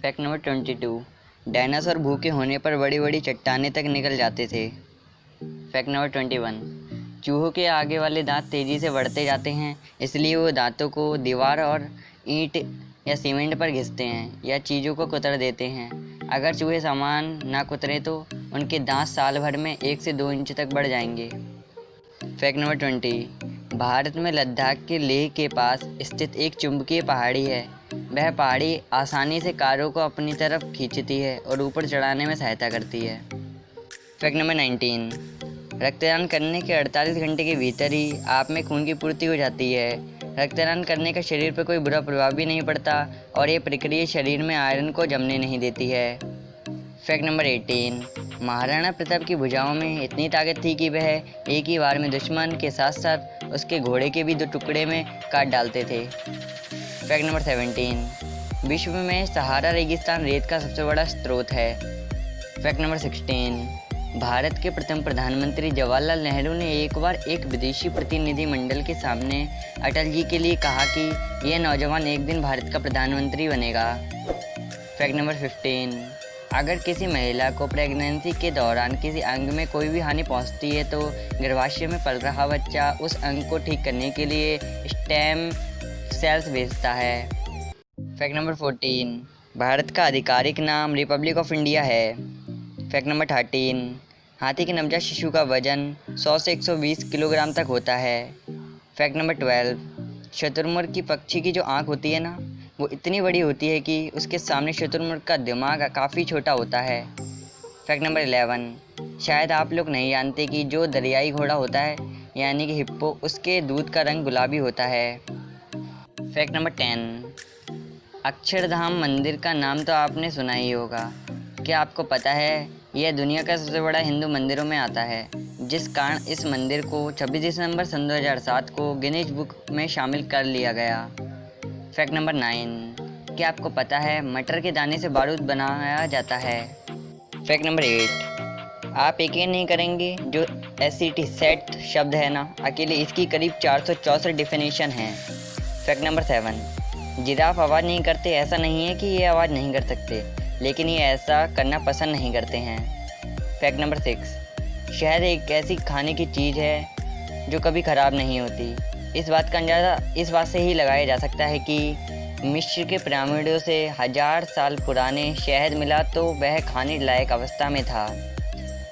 Fact number 22। Dinosaur भूखे होने पर बड़ी बड़ी चट्टानें तक निकल जाते थे। Fact number 21। चूहों के आगे वाले दांत तेजी से बढ़ते जाते हैं, इसलिए वो दांतों को दीवार और ईंट या सीमेंट पर घिसते हैं या चीज़ों को कुतर देते हैं। अगर चूहे सामान ना कुतरे तो उनके दांत साल भर में 1 से 2 इंच तक बढ़ जाएंगे। Fact number 20। भारत में लद्दाख के लेह के पास स्थित एक चुंबकीय पहाड़ी है। वह पहाड़ी आसानी से कारों को अपनी तरफ खींचती है और ऊपर चढ़ाने में सहायता करती है। Fact number 19। रक्तदान करने के 48 घंटे के भीतर ही आप में खून की पूर्ति हो जाती है। रक्तदान करने का शरीर पर कोई बुरा प्रभाव भी नहीं पड़ता और ये प्रक्रिया शरीर में आयरन को जमने नहीं देती है। Fact number 18। महाराणा प्रताप की भुजाओं में इतनी ताकत थी कि वह एक ही बार में दुश्मन के साथ साथ उसके घोड़े के भी 2 टुकड़े में काट डालते थे। Fact number 17। विश्व में सहारा रेगिस्तान रेत का सबसे बड़ा स्रोत है। Fact number 16। भारत के प्रथम प्रधानमंत्री जवाहरलाल नेहरू ने एक बार एक विदेशी प्रतिनिधिमंडल के सामने अटल जी के लिए कहा कि यह नौजवान एक दिन भारत का प्रधानमंत्री बनेगा। Fact number 15। अगर किसी महिला को प्रेगनेंसी के दौरान किसी अंग में कोई भी हानि पहुंचती है तो गर्भाशय में पल रहा बच्चा उस अंग को ठीक करने के लिए स्टेम सेल्स भेजता है। Fact number 14। भारत का आधिकारिक नाम रिपब्लिक ऑफ इंडिया है। Fact number 13। हाथी के नवजात शिशु का वजन 100 से 120 किलोग्राम तक होता है। Fact number 12। शुतुरमुर्ग की पक्षी की जो आँख होती है ना, वो इतनी बड़ी होती है कि उसके सामने शुतुरमुर्ग का दिमाग काफ़ी छोटा होता है। Fact number 11। शायद आप लोग नहीं जानते कि जो दरियाई घोड़ा होता है यानी कि हिप्पो, उसके दूध का रंग गुलाबी होता है। Fact number 10। अक्षरधाम मंदिर का नाम तो आपने सुना ही होगा। क्या आपको पता है यह दुनिया का सबसे बड़ा हिंदू मंदिरों में आता है, जिस कारण इस मंदिर को 26 दिसंबर सन 2007 को गिनीज बुक में शामिल कर लिया गया। Fact number 9। क्या आपको पता है मटर के दाने से बारूद बनाया जाता है। Fact number 8। आप यकीन नहीं करेंगे, जो एसिटिसेट शब्द है ना, अकेले इसकी करीब 464 डिफिनेशन है। Fact number 7। जिराफ आवाज़ नहीं करते ऐसा नहीं है कि ये आवाज़ नहीं कर सकते, लेकिन ये ऐसा करना पसंद नहीं करते हैं। Fact number 6। शहद एक ऐसी खाने की चीज़ है जो कभी ख़राब नहीं होती। इस बात का अंदाज़ा इस बात से ही लगाया जा सकता है कि मिस्र के पिरामिडों से 1000 साल पुराने शहद मिला तो वह खाने लायक अवस्था में था।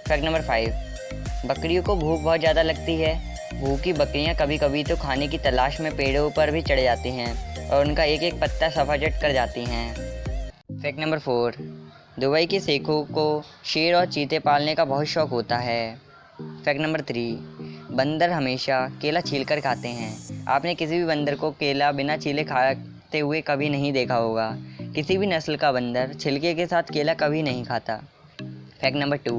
Fact number 5। बकरियों को भूख बहुत ज़्यादा लगती है। भूखी बकरियां कभी कभी तो खाने की तलाश में पेड़ों पर भी चढ़ जाती हैं और उनका एक एक पत्ता सफाचट कर जाती हैं। Fact number 4। दुबई के शेखों को शेर और चीते पालने का बहुत शौक होता है। Fact number 3। बंदर हमेशा केला छीलकर खाते हैं। आपने किसी भी बंदर को केला बिना छीले खाते हुए कभी नहीं देखा होगा। किसी भी नस्ल का बंदर छिलके के साथ केला कभी नहीं खाता। Fact number 2।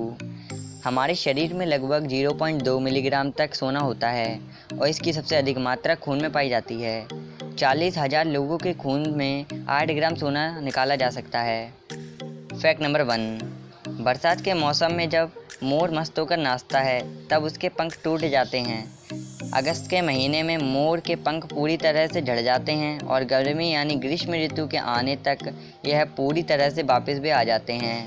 हमारे शरीर में लगभग 0.2 मिलीग्राम तक सोना होता है और इसकी सबसे अधिक मात्रा खून में पाई जाती है। 40,000 लोगों के खून में 8 ग्राम सोना निकाला जा सकता है। Fact number 1। बरसात के मौसम में जब मोर मस्त होकर नाचता है तब उसके पंख टूट जाते हैं। अगस्त के महीने में मोर के पंख पूरी तरह से झड़ जाते हैं और गर्मी यानी ग्रीष्म ऋतु के आने तक यह पूरी तरह से वापस भी आ जाते हैं।